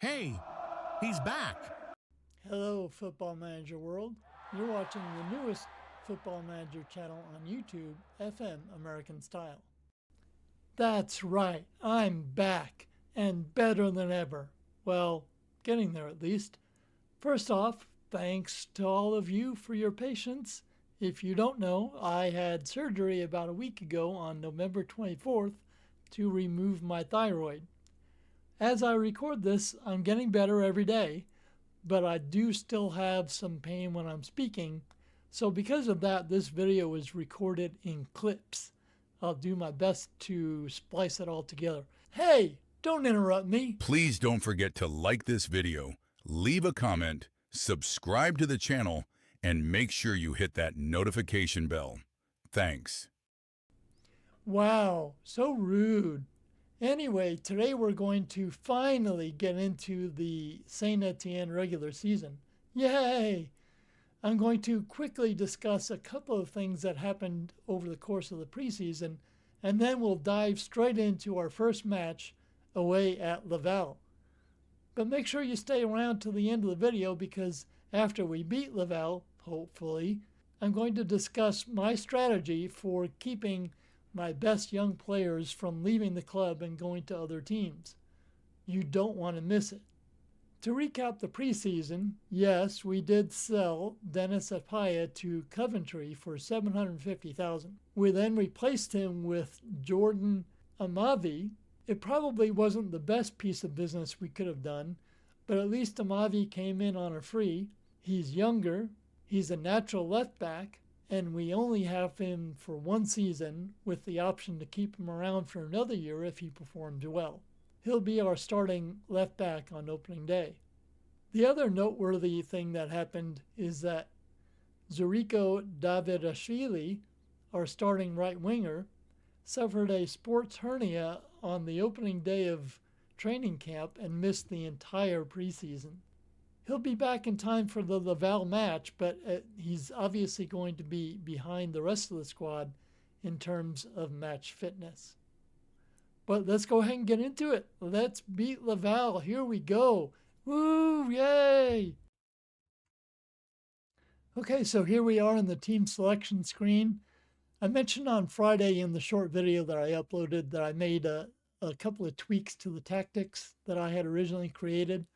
Hey, he's back. Hello, Football Manager World. You're watching the newest Football Manager channel on YouTube, FM American Style. That's right, I'm back, and better than ever. Well, getting there at least. First off, thanks to all of you for your patience. If you don't know, I had surgery about a week ago on November 24th to remove my thyroid. As I record this, I'm getting better every day, but I do still have some pain when I'm speaking. So because of that, this video is recorded in clips. I'll do my best to splice it all together. Hey, don't interrupt me. Please don't forget to like this video, leave a comment, subscribe to the channel, and make sure you hit that notification bell. Thanks. Wow, so rude. Anyway, today we're going to finally get into the Saint-Étienne regular season. Yay! I'm going to quickly discuss a couple of things that happened over the course of the preseason, and then we'll dive straight into our first match away at Laval. But make sure you stay around till the end of the video because after we beat Laval, hopefully, I'm going to discuss my strategy for keeping my best young players from leaving the club and going to other teams. You don't want to miss it. To recap the preseason, yes, we did sell Dennis Apaya to Coventry for $750,000. We then replaced him with Jordan Amavi. It probably wasn't the best piece of business we could have done, but at least Amavi came in on a free. He's younger, he's a natural left back, and we only have him for one season with the option to keep him around for another year if he performs well. He'll be our starting left back on opening day. The other noteworthy thing that happened is that Zuriko Davidashvili, our starting right winger, suffered a sports hernia on the opening day of training camp and missed the entire preseason. He'll be back in time for the Laval match, but he's obviously going to be behind the rest of the squad in terms of match fitness. But let's go ahead and get into it. Let's beat Laval. Here we go. Woo, yay! Okay, so here we are in the team selection screen. I mentioned on Friday in the short video that I uploaded that I made a couple of tweaks to the tactics that I had originally created.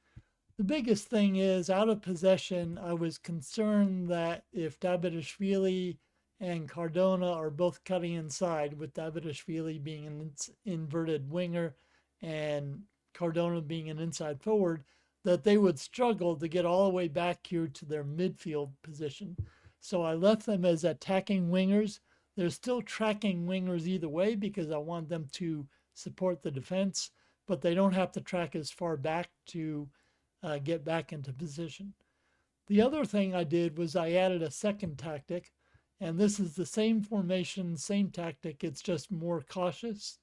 The biggest thing is out of possession, I was concerned that if Davidashvili and Cardona are both cutting inside, with Davidashvili being an inverted winger and Cardona being an inside forward, that they would struggle to get all the way back here to their midfield position. So I left them as attacking wingers. They're still tracking wingers either way because I want them to support the defense, but they don't have to track as far back to get back into position. The other thing I did was I added a second tactic, and this is the same formation, same tactic, it's just more cautious.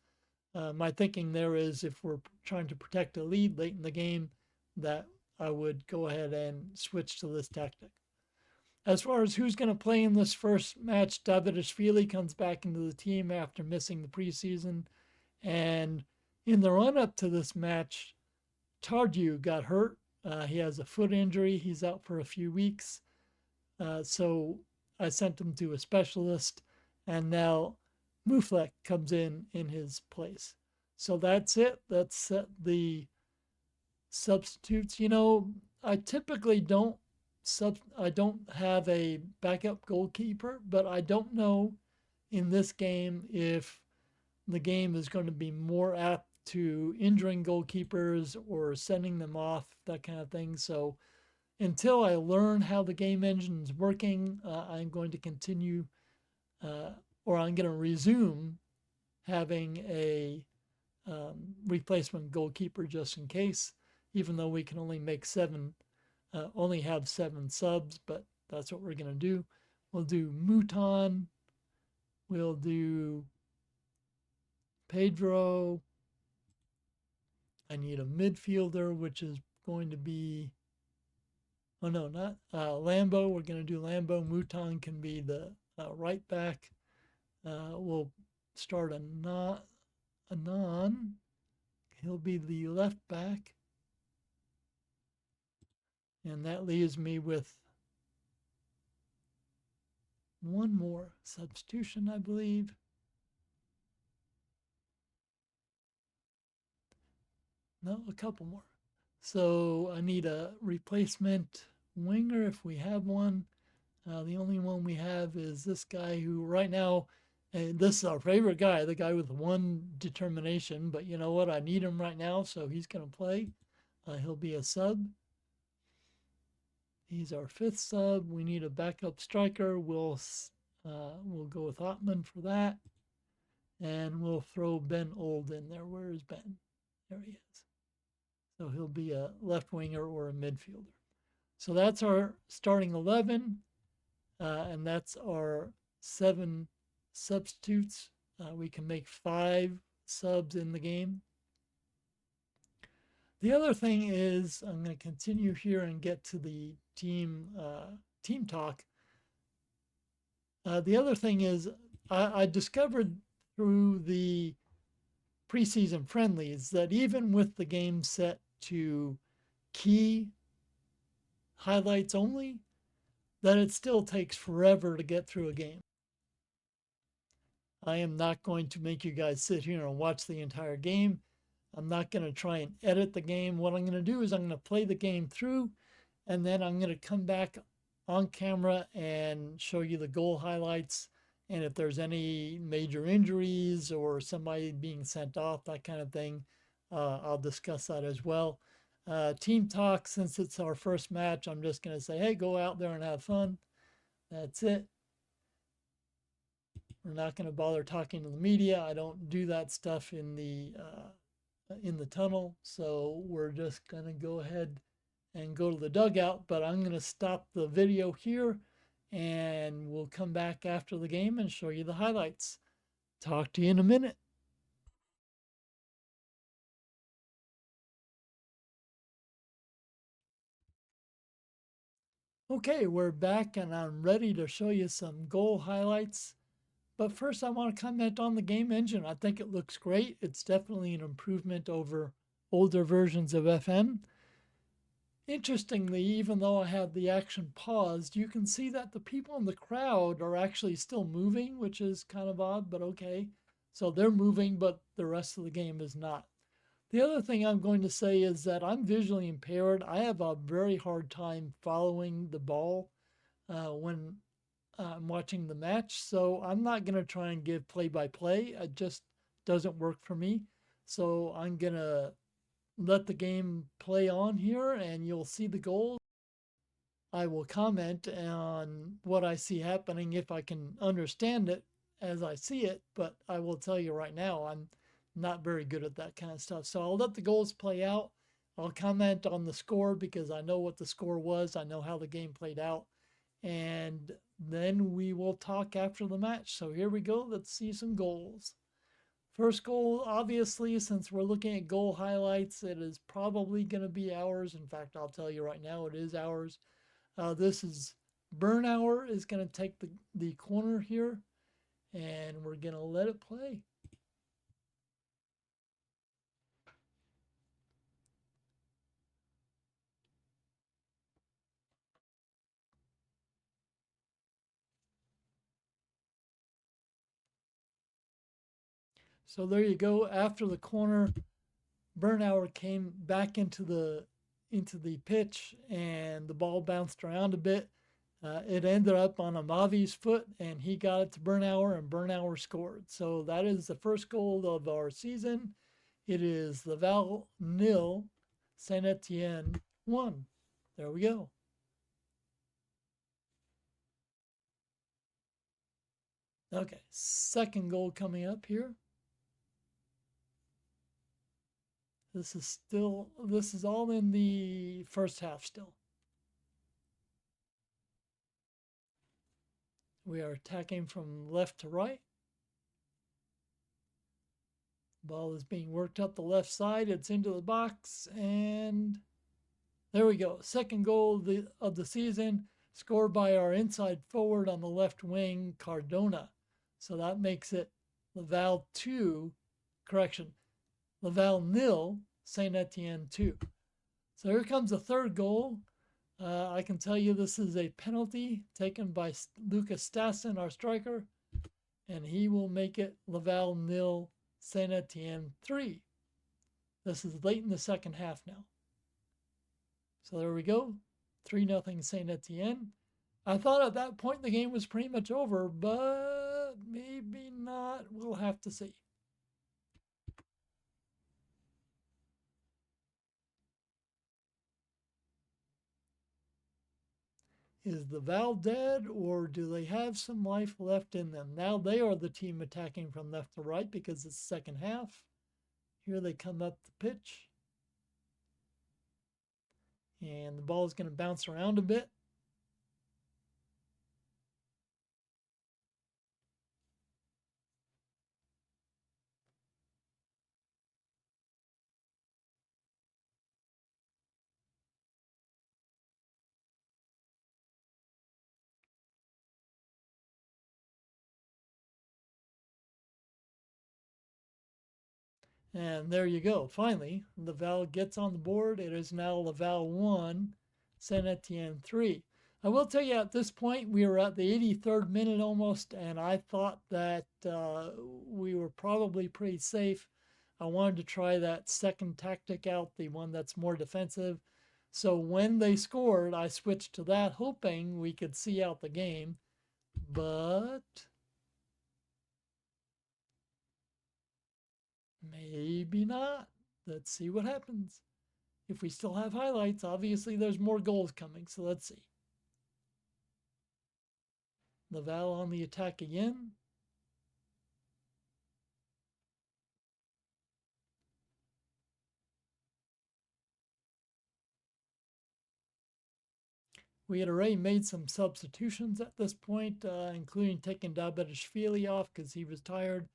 My thinking there is if we're trying to protect a lead late in the game, that I would go ahead and switch to this tactic. As far as who's going to play in this first match, Davidashvili comes back into the team after missing the preseason, and in the run-up to this match, Tardieu got hurt. He has a foot injury. He's out for a few weeks. So I sent him to a specialist, and now Muflek comes in his place. So that's it. That's set the substitutes. You know, I typically don't have a backup goalkeeper, but I don't know in this game if the game is going to be more apt to injuring goalkeepers or sending them off, that kind of thing. So until I learn how the game engine is working, I'm going to continue or I'm going to resume having a replacement goalkeeper just in case, even though we can only make only have 7 subs, but that's what we're going to do. We'll do Mouton. We'll do Pedro. I need a midfielder, which is going to be, oh no, not Lambo. We're going to do Lambo. Mouton can be the right back. We'll start Anon. He'll be the left back. And that leaves me with one more substitution, I believe. No, a couple more. So I need a replacement winger if we have one. The only one we have is this guy who right now, and this is our favorite guy, the guy with one determination, but you know what? I need him right now, so he's going to play. He'll be a sub. He's our 5th sub. We need a backup striker. We'll go with Ottman for that. And we'll throw Ben Old in there. Where is Ben? There he is. So he'll be a left winger or a midfielder. So that's our starting 11. And that's our 7 substitutes. We can make 5 subs in the game. The other thing is, I'm going to continue here and get to the team talk. The other thing is, I discovered through the preseason friendlies that even with the game set to key highlights only, that it still takes forever to get through a game. I am not going to make you guys sit here and watch the entire game. I'm not going to try and edit the game. What I'm going to do is I'm going to play the game through, and then I'm going to come back on camera and show you the goal highlights. And if there's any major injuries or somebody being sent off, that kind of thing, I'll discuss that as well. Team talk, since it's our first match, I'm just going to say, hey, go out there and have fun. That's it. We're not going to bother talking to the media. I don't do that stuff in the tunnel. So we're just going to go ahead and go to the dugout. But I'm going to stop the video here, and we'll come back after the game and show you the highlights. Talk to you in a minute. Okay, we're back and I'm ready to show you some goal highlights. But first I want to comment on the game engine. I think it looks great. It's definitely an improvement over older versions of FM. Interestingly, even though I have the action paused, you can see that the people in the crowd are actually still moving, which is kind of odd, but okay. So they're moving, but the rest of the game is not. The other thing I'm going to say is that I'm visually impaired. I have a very hard time following the ball when I'm watching the match. So I'm not going to try and give play-by-play. It just doesn't work for me. So I'm going to let the game play on here and you'll see the goals. I will comment on what I see happening if I can understand it as I see it. But I will tell you right now, I'm not very good at that kind of stuff. So I'll let the goals play out. I'll comment on the score because I know what the score was. I know how the game played out. And then we will talk after the match. So here we go. Let's see some goals. First goal, obviously, since we're looking at goal highlights, it is probably going to be ours. In fact, I'll tell you right now, it is ours. This is Bernauer is going to take the corner here. And we're going to let it play. So there you go. After the corner, Bernauer came back into the pitch, and the ball bounced around a bit. It ended up on Amavi's foot, and he got it to Bernauer, and Bernauer scored. So that is the first goal of our season. It is Laval 0, Saint-Étienne 1. There we go. Okay, second goal coming up here. This is all in the first half still. We are attacking from left to right. Ball is being worked up the left side. It's into the box, and there we go. Second goal of the season, scored by our inside forward on the left wing, Cardona. So that makes it Laval 0, Saint-Étienne 2. So here comes the third goal. I can tell you this is a penalty taken by Lucas Stassen, our striker, and he will make it Laval 0, Saint-Étienne 3. This is late in the second half now. So there we go, 3-0 Saint-Étienne. I thought at that point the game was pretty much over, but maybe not. We'll have to see. Is the Val dead, or do they have some life left in them? Now they are the team attacking from left to right because it's the second half. Here they come up the pitch. And the ball is going to bounce around a bit. And there you go. Finally, Laval gets on the board. It is now Laval 1, Saint-Étienne 3. I will tell you at this point, we were at the 83rd minute almost, and I thought that we were probably pretty safe. I wanted to try that second tactic out, the one that's more defensive. So when they scored, I switched to that, hoping we could see out the game. But maybe not. Let's see what happens. If we still have highlights, obviously there's more goals coming, so let's see. Laval on the attack again. We had already made some substitutions at this point, including taking Davidashvili off because he was tired.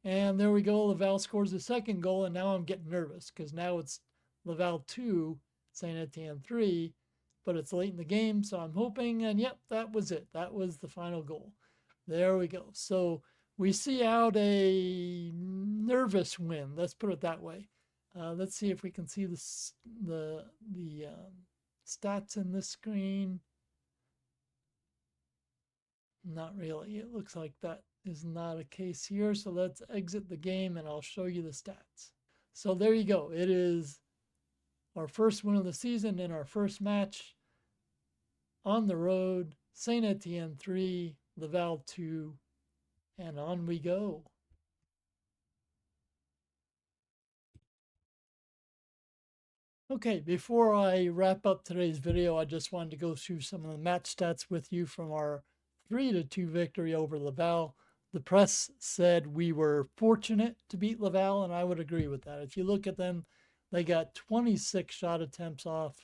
And there we go. Laval scores the second goal, and now I'm getting nervous because now it's Laval 2, Saint-Étienne 3, but it's late in the game, so I'm hoping, and yep, that was it. That was the final goal. There we go. So we see out a nervous win. Let's put it that way. Let's see if we can see the stats in this screen. Not really. It looks like that is not a case here. So let's exit the game and I'll show you the stats. So there you go. It is our first win of the season in our first match on the road. Saint-Étienne 3, Laval 2, and on we go. Okay, before I wrap up today's video, I just wanted to go through some of the match stats with you from our 3-2 victory over Laval. The press said we were fortunate to beat Laval, and I would agree with that. If you look at them, they got 26 shot attempts off.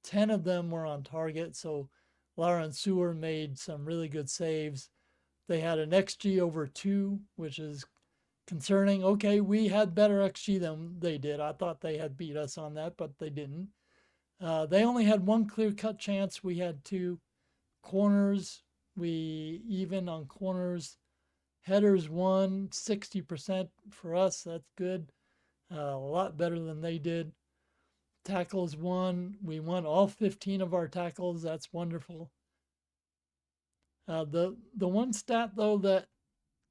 10 of them were on target, so Lauren Sewer made some really good saves. They had an XG over 2, which is concerning. Okay, we had better XG than they did. I thought they had beat us on that, but they didn't. They only had one clear-cut chance. We had 2 corners. We even on corners. Headers won 60% for us. That's good. A lot better than they did. Tackles won. We won all 15 of our tackles. That's wonderful. The one stat, though, that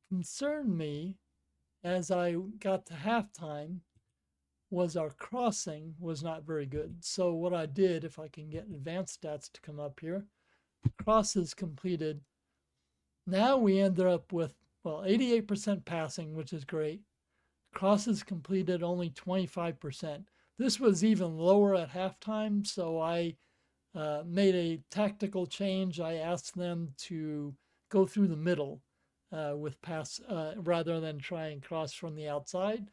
concerned me as I got to halftime was our crossing was not very good. So what I did, if I can get advanced stats to come up here, crosses completed. Now we ended up with, well, 88% passing, which is great. Crosses completed only 25%. This was even lower at halftime, so I made a tactical change. I asked them to go through the middle with pass rather than try and cross from the outside.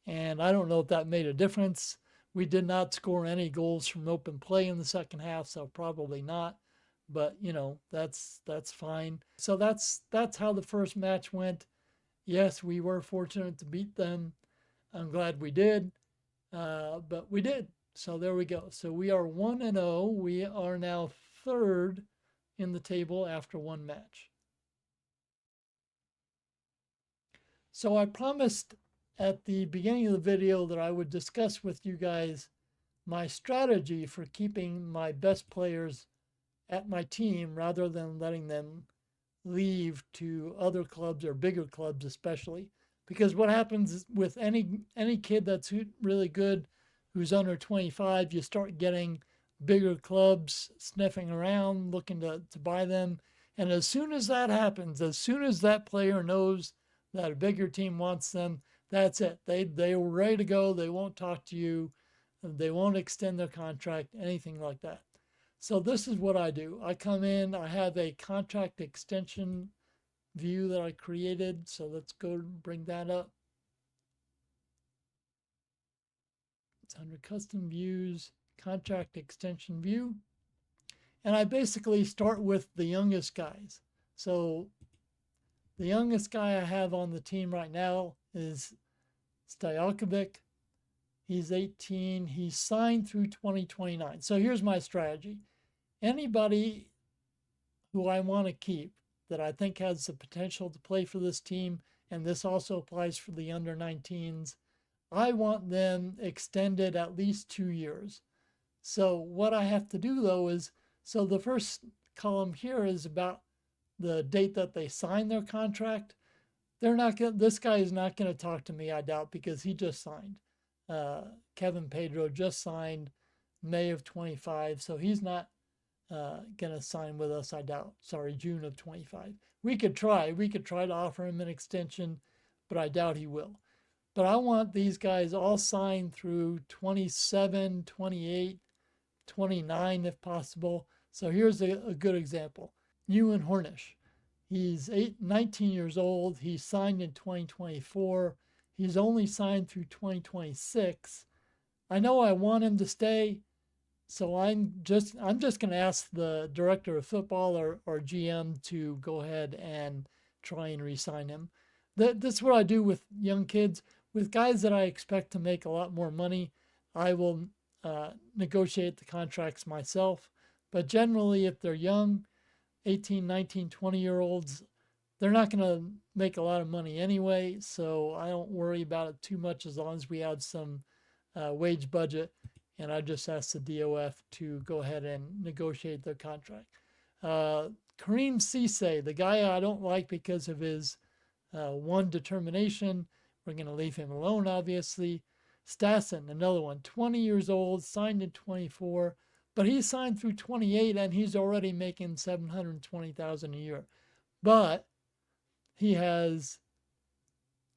And I don't know if that made a difference. We did not score any goals from open play in the second half, so probably not. But you know, that's fine. So that's how the first match went. Yes, we were fortunate to beat them. I'm glad we did, but we did. So there we go. So we are 1-0. We are now third in the table after one match. So I promised at the beginning of the video that I would discuss with you guys my strategy for keeping my best players at my team rather than letting them leave to other clubs or bigger clubs especially. Because what happens with any kid that's really good who's under 25, you start getting bigger clubs sniffing around looking to buy them. And as soon as that happens, as soon as that player knows that a bigger team wants them, that's it. They are ready to go. They won't talk to you. They won't extend their contract, anything like that. So this is what I do. I come in, I have a contract extension view that I created. So let's go bring that up. It's under custom views, contract extension view. And I basically start with the youngest guys. So the youngest guy I have on the team right now is Stojakovic. He's 18. He's signed through 2029. So here's my strategy. Anybody who I want to keep that I think has the potential to play for this team, and this also applies for the under 19s, I want them extended at least 2 years. So what I have to do though is, so the first column here is about the date that they signed their contract. This guy is not going to talk to me, I doubt, because he just signed. Kevin Pedro just signed May of 25, so he's not going to sign with us, I doubt. Sorry, June of 25. We could try to offer him an extension, but I doubt he will. But I want these guys all signed through 27, 28, 29 if possible. So here's a good example. Ewan Hornish. He's 19 years old. He signed in 2024. He's only signed through 2026. I know I want him to stay, so I'm just going to ask the director of football or GM to go ahead and try and re-sign him. That's what I do with young kids. With guys that I expect to make a lot more money, I will negotiate the contracts myself. But generally, if they're young, 18, 19, 20-year-olds, they're not going to make a lot of money anyway, so I don't worry about it too much as long as we have some wage budget, and I just ask the DOF to go ahead and negotiate their contract. Kareem Cisse, the guy I don't like because of his one determination, we're going to leave him alone, obviously. Stassen, another one, 20 years old, signed in 24, but he signed through 28 and he's already making $720,000 a year. But he has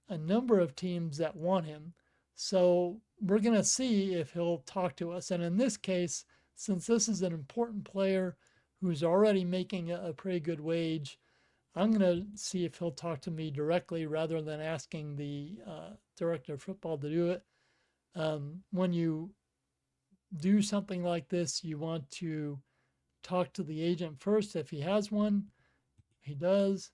a number of teams that want him. So we're going to see if he'll talk to us. And in this case, since this is an important player who's already making a pretty good wage, I'm going to see if he'll talk to me directly rather than asking the director of football to do it. When you do something like this, you want to talk to the agent first if he has one. He does.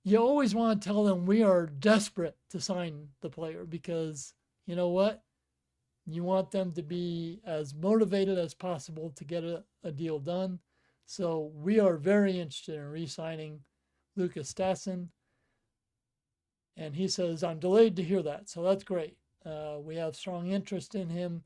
You always want to tell them we are desperate to sign the player because you know what? You want them to be as motivated as possible to get a deal done. So we are very interested in re-signing Lucas Stassen. And he says, I'm delayed to hear that. So that's great. We have strong interest in him.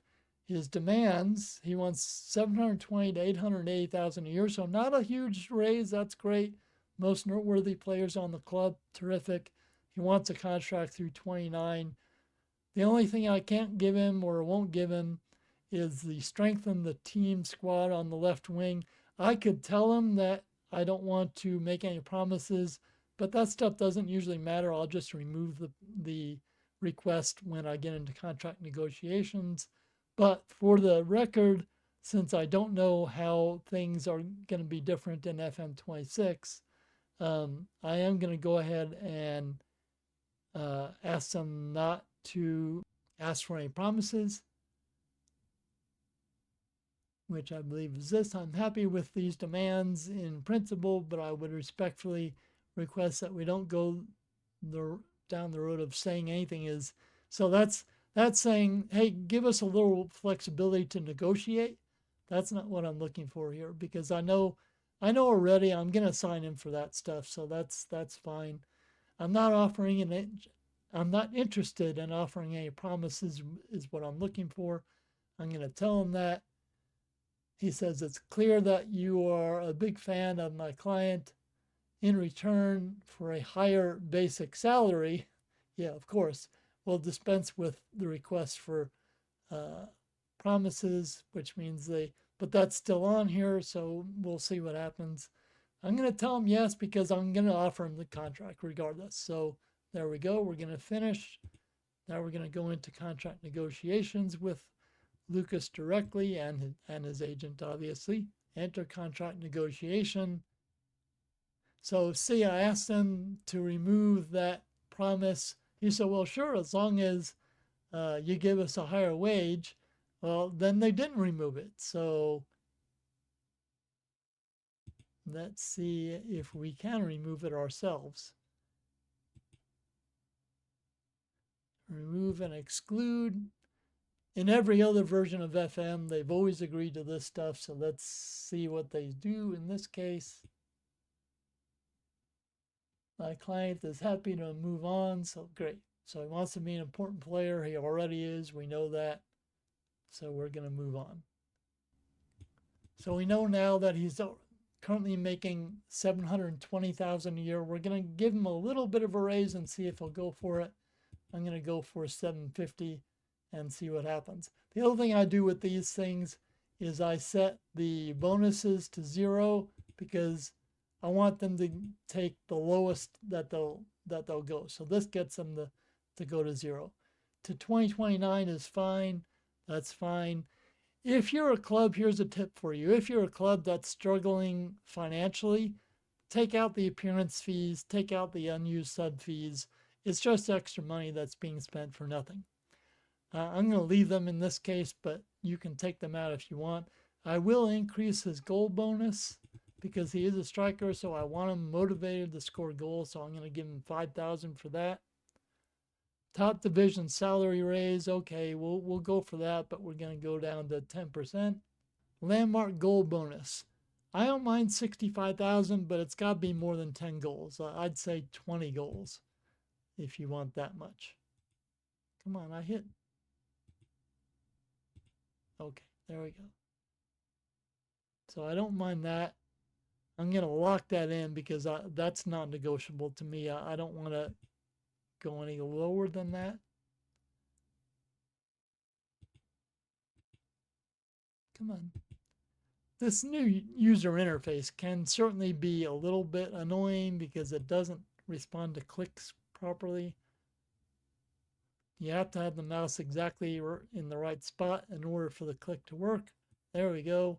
His demands, he wants $720,000 to $880,000 a year. So not a huge raise. That's great. Most noteworthy players on the club, terrific. He wants a contract through 29. The only thing I can't give him or won't give him is the strengthen the team squad on the left wing. I could tell him that I don't want to make any promises, but that stuff doesn't usually matter. I'll just remove the request when I get into contract negotiations. But for the record, since I don't know how things are going to be different in FM26, I am going to go ahead and ask them not to ask for any promises, which I believe is this. I'm happy with these demands in principle, but I would respectfully request that we don't go down the road of saying anything is. So that's saying, hey, give us a little flexibility to negotiate. That's not what I'm looking for here because I know already I'm going to sign him for that stuff. So that's fine. I'm not interested in offering any promises is what I'm looking for. I'm going to tell him that. He says, it's clear that you are a big fan of my client. In return for a higher basic salary, yeah, of course, we'll dispense with the request for promises, which means but that's still on here, so we'll see what happens. I'm going to tell him yes, because I'm going to offer him the contract regardless. So there we go. We're going to finish. Now we're going to go into contract negotiations with Lucas directly and his agent, obviously. Enter contract negotiation. So see, I asked them to remove that promise. He said, well, sure, as long as you give us a higher wage. Well, then they didn't remove it. So let's see if we can remove it ourselves. Remove and exclude. In every other version of FM, they've always agreed to this stuff. So let's see what they do in this case. My client is happy to move on, so great. So he wants to be an important player. He already is. We know that. So we're going to move on. So we know now that he's currently making $720,000 a year. We're going to give him a little bit of a raise and see if he'll go for it. I'm going to go for $750 and see what happens. The other thing I do with these things is I set the bonuses to 0 because I want them to take the lowest that they'll go. So this gets them to go to 0. To 2029 is fine. That's fine. If you're a club, here's a tip for you. If you're a club that's struggling financially, take out the appearance fees, take out the unused sub fees. It's just extra money that's being spent for nothing. I'm going to leave them in this case, but you can take them out if you want. I will increase his goal bonus because he is a striker, so I want him motivated to score goals, so I'm going to give him $5,000 for that. Top division salary raise, okay, we'll go for that, but we're going to go down to 10%. Landmark goal bonus. I don't mind 65,000, but it's got to be more than 10 goals. I'd say 20 goals if you want that much. Come on, I hit. Okay, there we go. So I don't mind that. I'm going to lock that in because that's not negotiable to me. I don't want to go any lower than that. Come on. This new user interface can certainly be a little bit annoying because it doesn't respond to clicks properly. You have to have the mouse exactly in the right spot in order for the click to work. There we go.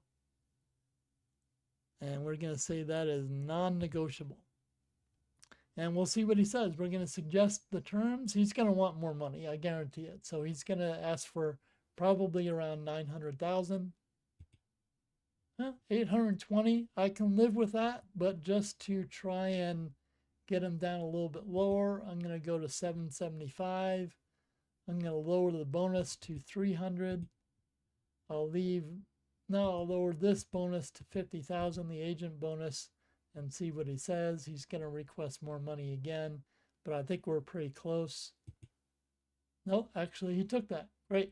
And we're going to say that is non-negotiable. And we'll see what he says. We're going to suggest the terms. He's going to want more money, I guarantee it. So he's going to ask for probably around 900,000. 820, I can live with that, but just to try and get him down a little bit lower, I'm going to go to 775. I'm going to lower the bonus to 300. I'll lower this bonus to 50,000, the agent bonus, and see what he says. He's going to request more money again, but I think we're pretty close. No, actually, he took that. Great.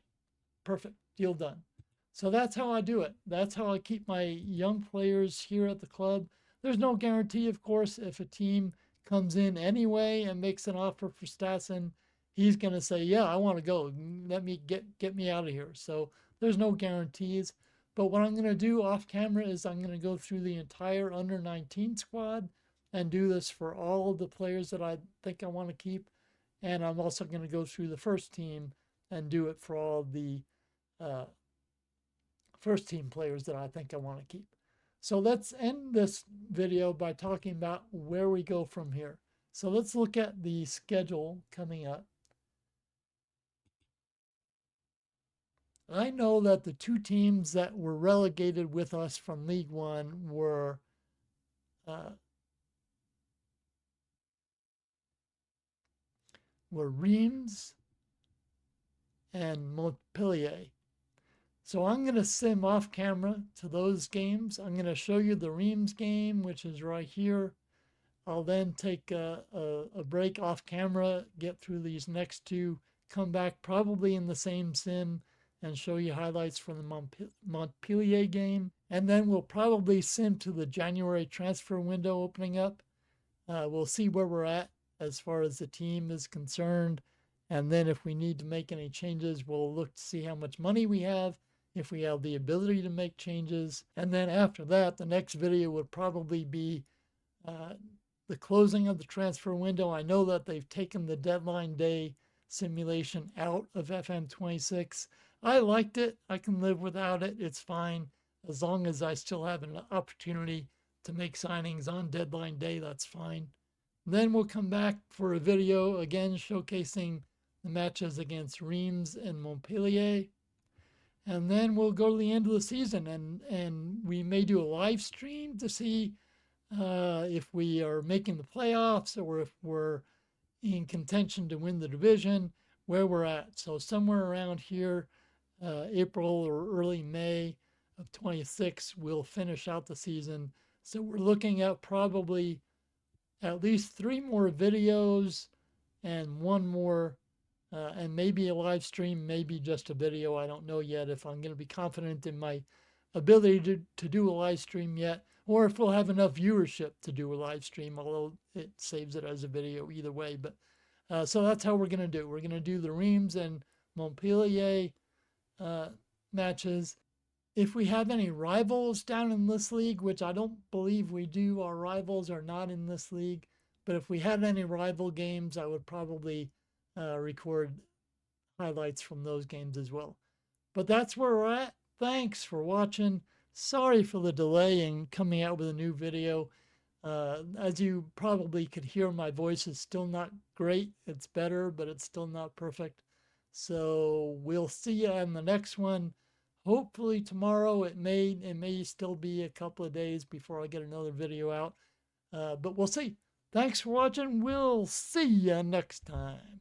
Perfect. Deal done. So that's how I do it. That's how I keep my young players here at the club. There's no guarantee, of course, if a team comes in anyway and makes an offer for Stassen, he's going to say, yeah, I want to go. Let me get me out of here. So there's no guarantees. But what I'm going to do off camera is I'm going to go through the entire under 19 squad and do this for all of the players that I think I want to keep. And I'm also going to go through the first team and do it for all the first team players that I think I want to keep. So let's end this video by talking about where we go from here. So let's look at the schedule coming up. I know that the two teams that were relegated with us from League One were Reims and Montpellier. So I'm going to sim off camera to those games. I'm going to show you the Reims game, which is right here. I'll then take a break off camera, get through these next two, come back probably in the same sim, and show you highlights from the Montpellier game. And then we'll probably sim to the January transfer window opening up. We'll see where we're at as far as the team is concerned. And then if we need to make any changes, we'll look to see how much money we have, if we have the ability to make changes. And then after that, the next video would probably be the closing of the transfer window. I know that they've taken the deadline day simulation out of FM26. I liked it. I can live without it. It's fine. As long as I still have an opportunity to make signings on deadline day, that's fine. Then we'll come back for a video again showcasing the matches against Reims and Montpellier. And then we'll go to the end of the season, and we may do a live stream to see if we are making the playoffs or if we're in contention to win the division, where we're at. So somewhere around here, April or early May of 26, we'll finish out the season. So we're looking at probably at least 3 more videos and 1 more, and maybe a live stream, maybe just a video. I don't know yet if I'm going to be confident in my ability to do a live stream yet, or if we'll have enough viewership to do a live stream, although it saves it as a video either way. But so that's how we're going to do. We're going to do the Reims and Montpellier matches. If we have any rivals down in this league, which I don't believe we do, our rivals are not in this league. But if we had any rival games, I would probably record highlights from those games as well. But that's where we're at. Thanks for watching. Sorry for the delay in coming out with a new video. As you probably could hear, my voice is still not great. It's better, but it's still not perfect. So we'll see you in the next one. Hopefully tomorrow. It may still be a couple of days before I get another video out. But we'll see. Thanks for watching. We'll see you next time.